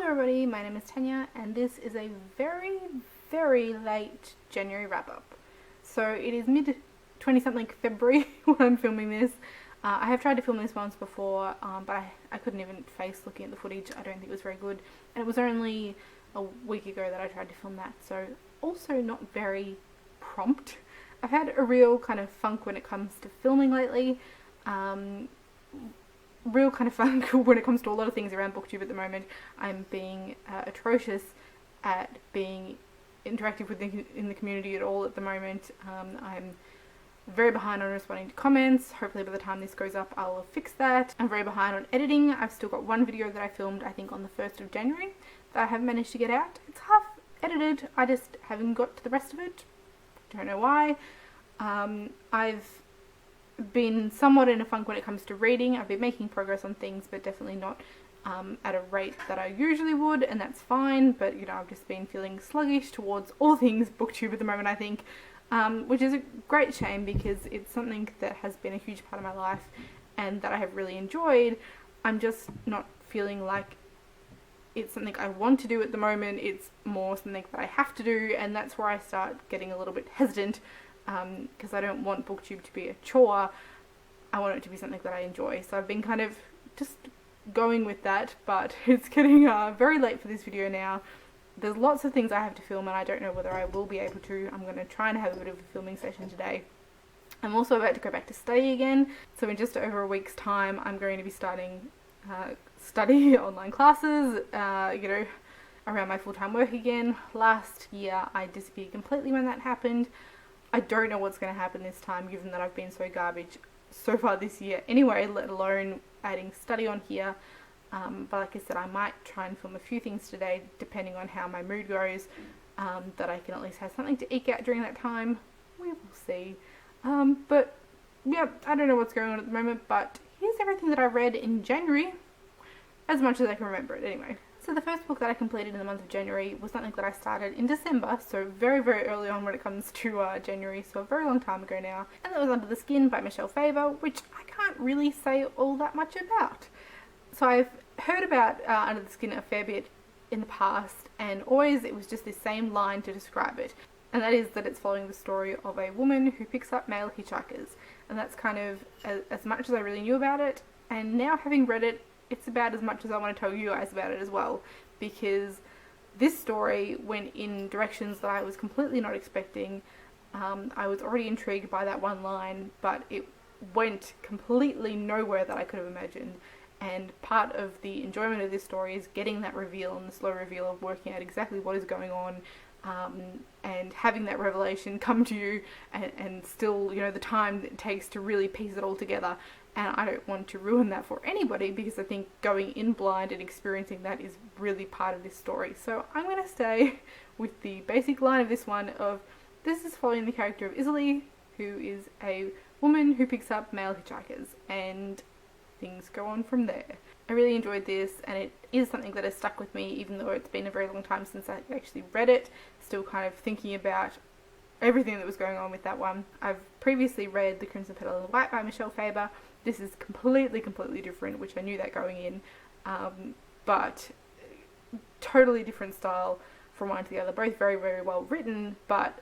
everybody, my name is Tanya and this is a very late January wrap up. So it is mid 20 something February when I'm filming this. I have tried to film this once before, but I couldn't even face looking at the footage. I don't think it was very good, and it was only a week ago that I tried to film that, so also not very prompt. I've had a real kind of funk when it comes to filming lately. Real kind of funk when it comes to a lot of things around BookTube at the moment. I'm being atrocious at being interactive in the community at all at the moment. I'm very behind on responding to comments. Hopefully by the time this goes up I'll fix that. I'm very behind on editing. I've still got one video that I filmed I think on the 1st of January that I haven't managed to get out. It's half edited, I just haven't got to the rest of it. Don't know why. I've been somewhat in a funk when it comes to reading. I've been making progress on things, but definitely not at a rate that I usually would, and that's fine. But you know, I've just been feeling sluggish towards all things BookTube at the moment, I think, which is a great shame because it's something that has been a huge part of my life and that I have really enjoyed. I'm just not feeling like it's something I want to do at the moment. It's more something that I have to do, and that's where I start getting a little bit hesitant. Because I don't want BookTube to be a chore. I want it to be something that I enjoy. So I've been kind of just going with that, but it's getting very late for this video now. There's lots of things I have to film and I don't know whether I will be able to. I'm going to try and have a bit of a filming session today. I'm also about to go back to study again. So in just over a week's time, I'm going to be starting study online classes, you know, around my full-time work again. Last year, I disappeared completely when that happened. I don't know what's going to happen this time, given that I've been so garbage so far this year anyway, let alone adding study on here. But like I said, I might try and film a few things today, depending on how my mood goes, that I can at least have something to eke out during that time. We will see. But yeah, I don't know what's going on at the moment, but here's everything that I read in January, as much as I can remember it anyway. So the first book that I completed in the month of January was something that I started in December, so very early on when it comes to January, so a very long time ago now. And that was Under the Skin by Michelle Faber, which I can't really say all that much about. So I've heard about Under the Skin a fair bit in the past, and always it was just this same line to describe it. And that is that it's following the story of a woman who picks up male hitchhikers. And that's kind of as much as I really knew about it. And now having read it, it's about as much as I want to tell you guys about it as well, because this story went in directions that I was completely not expecting. I was already intrigued by that one line, but it went completely nowhere that I could have imagined. And part of the enjoyment of this story is getting that reveal and the slow reveal of working out exactly what is going on, and having that revelation come to you, and still, you know, the time that it takes to really piece it all together. And I don't want to ruin that for anybody, because I think going in blind and experiencing that is really part of this story. So I'm going to stay with the basic line of this one of, this is following the character of Isalee, who is a woman who picks up male hitchhikers, and things go on from there. I really enjoyed this, and it is something that has stuck with me, even though it's been a very long time since I actually read it. Still kind of thinking about everything that was going on with that one. I've previously read The Crimson Petal and the White by Michelle Faber. This is completely different, which I knew that going in, but totally different style from one to the other. Both very well written, but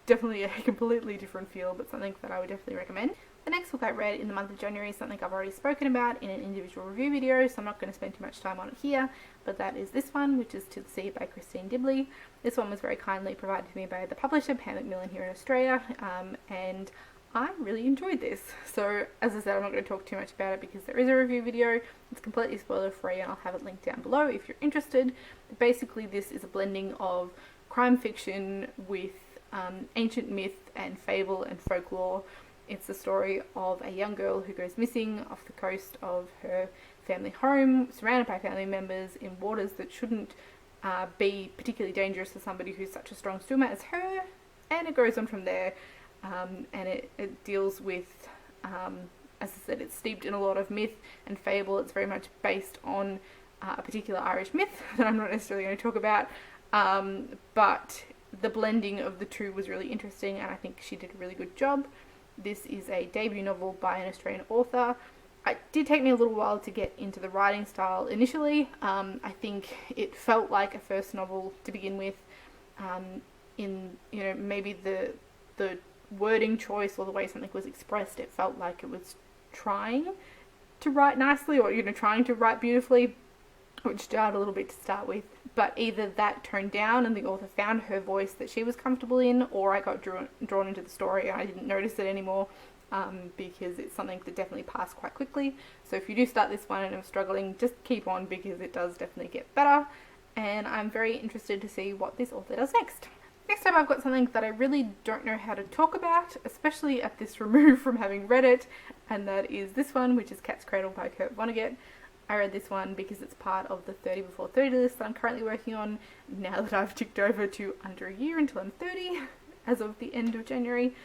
definitely a completely different feel, but something that I would definitely recommend. The next book I read in the month of January is something I've already spoken about in an individual review video, so I'm not going to spend too much time on it here, but that is this one, which is To the Sea by Christine Dibley. This one was very kindly provided to me by the publisher, Pan Macmillan, here in Australia, and I really enjoyed this. So as I said, I'm not going to talk too much about it because there is a review video. It's completely spoiler free, and I'll have it linked down below if you're interested. But basically this is a blending of crime fiction with ancient myth and fable and folklore. It's the story of a young girl who goes missing off the coast of her family home, surrounded by family members in waters that shouldn't be particularly dangerous to somebody who's such a strong swimmer as her, and it goes on from there. And it deals with, as I said, it's steeped in a lot of myth and fable. It's very much based on a particular Irish myth that I'm not necessarily going to talk about, but the blending of the two was really interesting, and I think she did a really good job. This is a debut novel by an Australian author. It did take me a little while to get into the writing style initially. I think it felt like a first novel to begin with. In maybe the wording choice or the way something was expressed, it felt like it was trying to write nicely, or trying to write beautifully, which jarred a little bit to start with. But either that toned down and the author found her voice that she was comfortable in, or I got drawn into the story and I didn't notice it anymore. Because it's something that definitely passed quite quickly. So if you do start this one and are struggling, just keep on, because it does definitely get better, and I'm very interested to see what this author does next. Next up, I've got something that I really don't know how to talk about, especially at this remove from having read it, and that is this one, which is Cat's Cradle by Kurt Vonnegut. I read this one because it's part of the 30 before 30 list that I'm currently working on, now that I've ticked over to under a year until I'm 30, as of the end of January.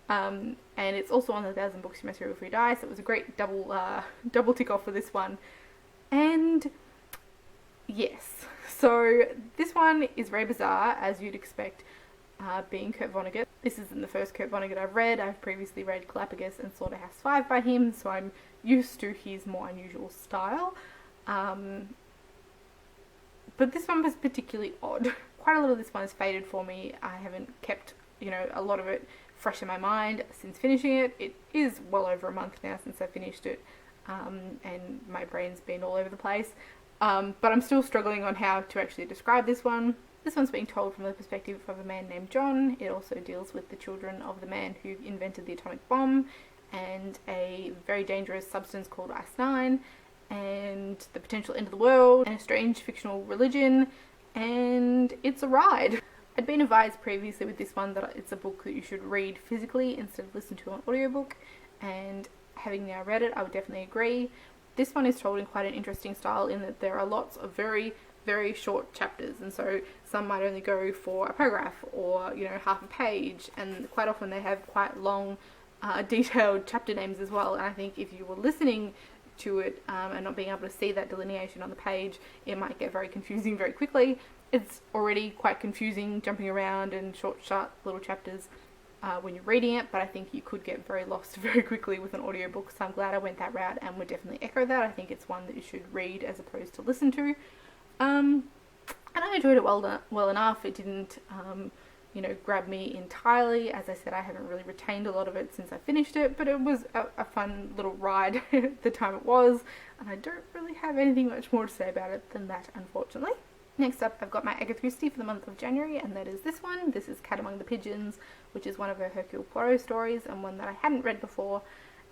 And it's also on the 1,000 Books You Must Read Before You Die, so it was a great double tick off for this one. And yes, so this one is very bizarre, as you'd expect, being Kurt Vonnegut. This isn't the first Kurt Vonnegut I've read. I've previously read Galapagos and Slaughterhouse 5 by him, so I'm used to his more unusual style. But this one was particularly odd. Quite a lot of this one has faded for me. I haven't kept, a lot of it fresh in my mind since finishing it. It is well over a month now since I finished it, and my brain's been all over the place. But I'm still struggling on how to actually describe this one. This one's being told from the perspective of a man named John. It also deals with the children of the man who invented the atomic bomb, and a very dangerous substance called Ice-9, and the potential end of the world, and a strange fictional religion, and it's a ride. I'd been advised previously with this one that it's a book that you should read physically instead of listen to an audiobook, and having now read it, I would definitely agree. This one is told in quite an interesting style, in that there are lots of very, very short chapters, and so some might only go for a paragraph or half a page, and quite often they have quite long detailed chapter names as well. And I think if you were listening to it and not being able to see that delineation on the page, it might get very confusing very quickly. It's already quite confusing jumping around in short, sharp little chapters when you're reading it, but I think you could get very lost very quickly with an audiobook, so I'm glad I went that route and would definitely echo that. I think it's one that you should read as opposed to listen to. And I enjoyed it well enough. It didn't, grab me entirely. As I said, I haven't really retained a lot of it since I finished it, but it was a fun little ride the time it was, and I don't really have anything much more to say about it than that, unfortunately. Next up, I've got my Agatha Christie for the month of January, and that is this one. This is Cat Among the Pigeons, which is one of her Hercule Poirot stories, and one that I hadn't read before.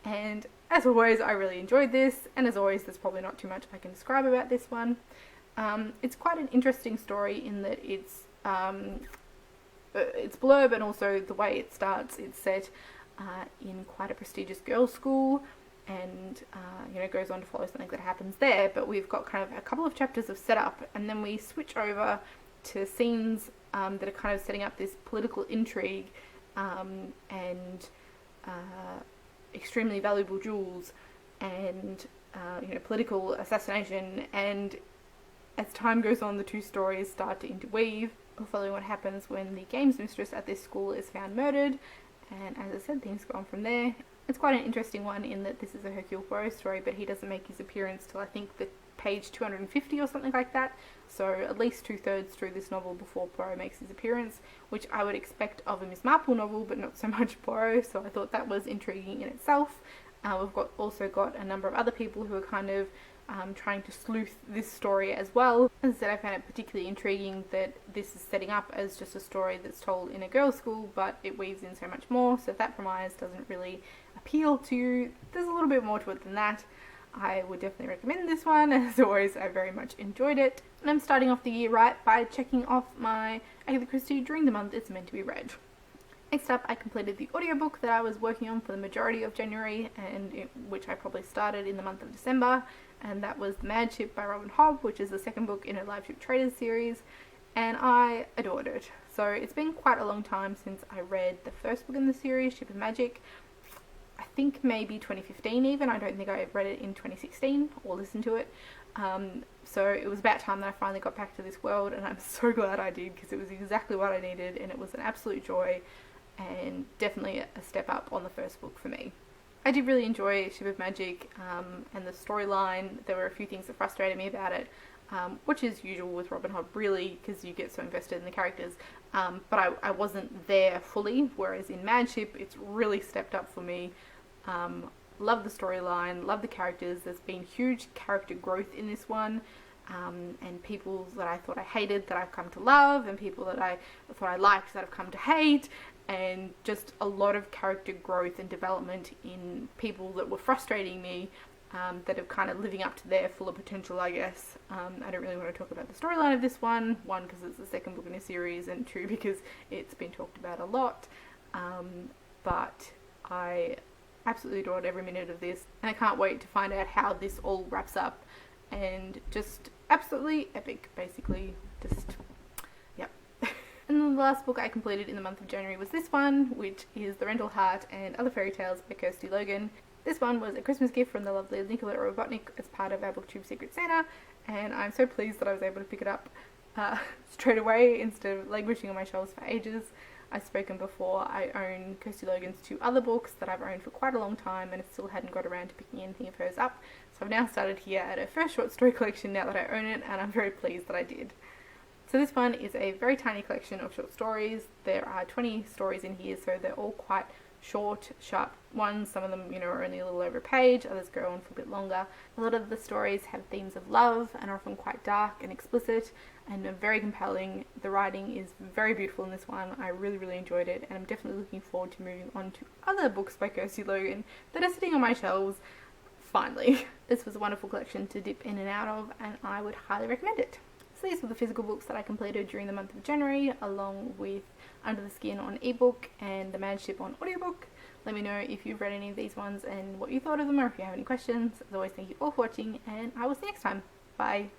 And as always, I really enjoyed this, and as always, there's probably not too much I can describe about this one. It's quite an interesting story in that it's blurb, and also the way it starts. It's set in quite a prestigious girls' school, and goes on to follow something that happens there, but we've got kind of a couple of chapters of setup, and then we switch over to scenes that are kind of setting up this political intrigue and extremely valuable jewels and political assassination. And as time goes on, the two stories start to interweave, following what happens when the games mistress at this school is found murdered, and as I said, things go on from there. It's quite an interesting one in that this is a Hercule Poirot story, but he doesn't make his appearance till I think the page 250 or something like that, so at least 2/3 through this novel before Poirot makes his appearance, which I would expect of a Miss Marple novel, but not so much Poirot, so I thought that was intriguing in itself. We've also got a number of other people who are kind of trying to sleuth this story as well. As I said, I found it particularly intriguing that this is setting up as just a story that's told in a girls' school, but it weaves in so much more, so if that premise doesn't really appeal to you, there's a little bit more to it than that. I would definitely recommend this one. As always, I very much enjoyed it, and I'm starting off the year right by checking off my Agatha Christie during the month it's meant to be read. Next up, I completed the audiobook that I was working on for the majority of January, and which I probably started in the month of December, and that was The Mad Ship by Robin Hobb, which is the second book in her Live Ship Traders series, and I adored it. So it's been quite a long time since I read the first book in the series, Ship of Magic. I think maybe 2015 even. I don't think I read it in 2016 or listened to it. So it was about time that I finally got back to this world, and I'm so glad I did, because it was exactly what I needed, and it was an absolute joy, and definitely a step up on the first book for me. I did really enjoy Ship of Magic, and the storyline. There were a few things that frustrated me about it, which is usual with Robin Hood, really, because you get so invested in the characters. But I wasn't there fully, whereas in Madship, it's really stepped up for me. Love the storyline, love the characters. There's been huge character growth in this one. And people that I thought I hated that I've come to love, and people that I thought I liked that I've come to hate, and just a lot of character growth and development in people that were frustrating me, that are kind of living up to their fuller potential, I guess. I don't really want to talk about the storyline of this one, because it's the second book in a series, and two, because it's been talked about a lot. But I absolutely adored every minute of this, and I can't wait to find out how this all wraps up. And just absolutely epic, basically. Just, yep. And then the last book I completed in the month of January was this one, which is The Rendell Heart and Other Fairy Tales by Kirsty Logan. This one was a Christmas gift from the lovely Nicolette Robotnik as part of our BookTube Secret Santa, and I'm so pleased that I was able to pick it up straight away instead of languishing on my shelves for ages. I've spoken before, I own Kirsty Logan's two other books that I've owned for quite a long time, and I still hadn't got around to picking anything of hers up. So I've now started here at her first short story collection now that I own it, and I'm very pleased that I did. So this one is a very tiny collection of short stories. There are 20 stories in here, so they're all quite short, sharp ones. Some of them, are only a little over a page, others go on for a bit longer. A lot of the stories have themes of love and are often quite dark and explicit and are very compelling. The writing is very beautiful in this one. I really, really enjoyed it, and I'm definitely looking forward to moving on to other books by Kirsty Logan that are sitting on my shelves finally. This was a wonderful collection to dip in and out of, and I would highly recommend it. So these were the physical books that I completed during the month of January, along with Under the Skin on ebook and The Madship on audiobook. Let me know if you've read any of these ones and what you thought of them, or if you have any questions. As always, thank you all for watching, and I will see you next time. Bye.